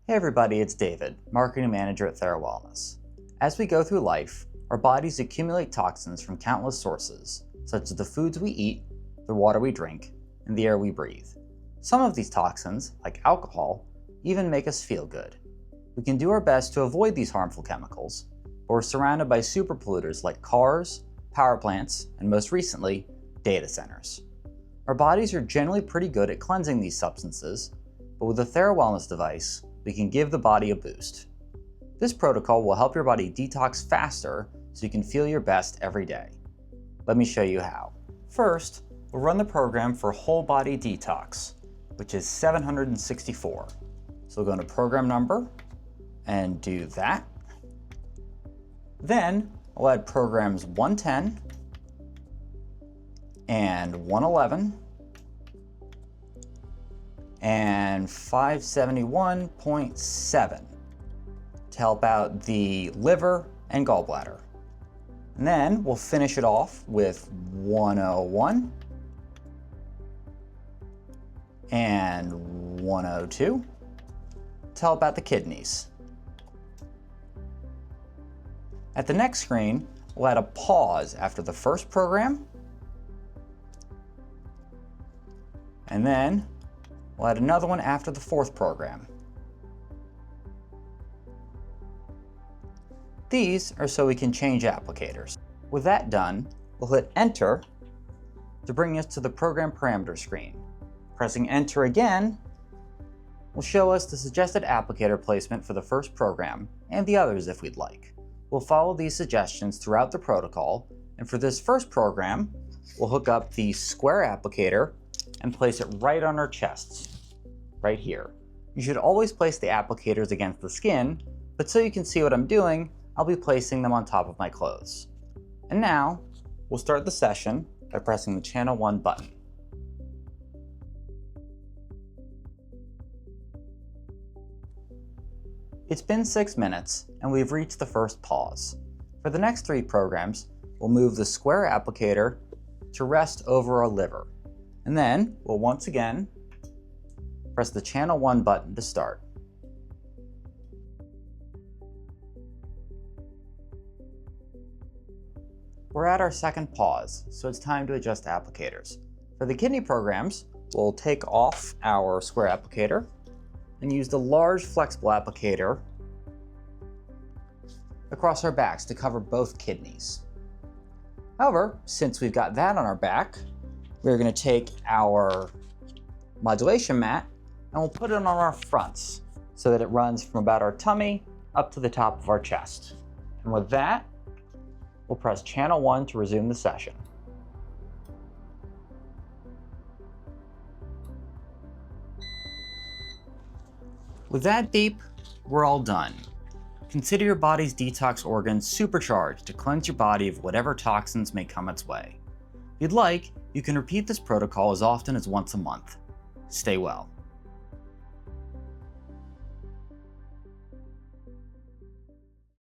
Hey everybody, it's David, Marketing Manager at Thera Wellness. As we go through life, our bodies accumulate toxins from countless sources, such as the foods we eat, the water we drink, and the air we breathe. Some of these toxins, like alcohol, even make us feel good. We can do our best to avoid these harmful chemicals, but we're surrounded by super polluters like cars, power plants, and most recently, data centers. Our bodies are generally pretty good at cleansing these substances, but with a Thera Wellness device, we can give the body a boost. This protocol will help your body detox faster so you can feel your best every day. Let me show you how. First, we'll run the program for whole body detox, which is 764. So we'll go into program number and do that. Then we'll add programs 110 and 111 and 571.7 to help out the liver and gallbladder. And then we'll finish it off with 101 and 102 to help out the kidneys. At the next screen, we'll add a pause after the first program, and then we'll add another one after the fourth program. These are so we can change applicators. With that done, we'll hit Enter to bring us to the program parameter screen. Pressing Enter again will show us the suggested applicator placement for the first program and the others if we'd like. We'll follow these suggestions throughout the protocol, and for this first program, we'll hook up the square applicator and place it right on our chests, right here. You should always place the applicators against the skin, but so you can see what I'm doing, I'll be placing them on top of my clothes. And now, we'll start the session by pressing the channel 1 button. It's been 6 minutes, and we've reached the first pause. For the next 3 programs, we'll move the square applicator to rest over our liver. And then we'll once again press the channel 1 button to start. We're at our second pause, so it's time to adjust applicators. For the kidney programs, we'll take off our square applicator and use the large flexible applicator across our backs to cover both kidneys. However, since we've got that on our back, we're going to take our modulation mat and we'll put it on our fronts so that it runs from about our tummy up to the top of our chest. And with that, we'll press channel 1 to resume the session. With that beep, we're all done. Consider your body's detox organs supercharged to cleanse your body of whatever toxins may come its way. If you'd like, you can repeat this protocol as often as once a month. Stay well.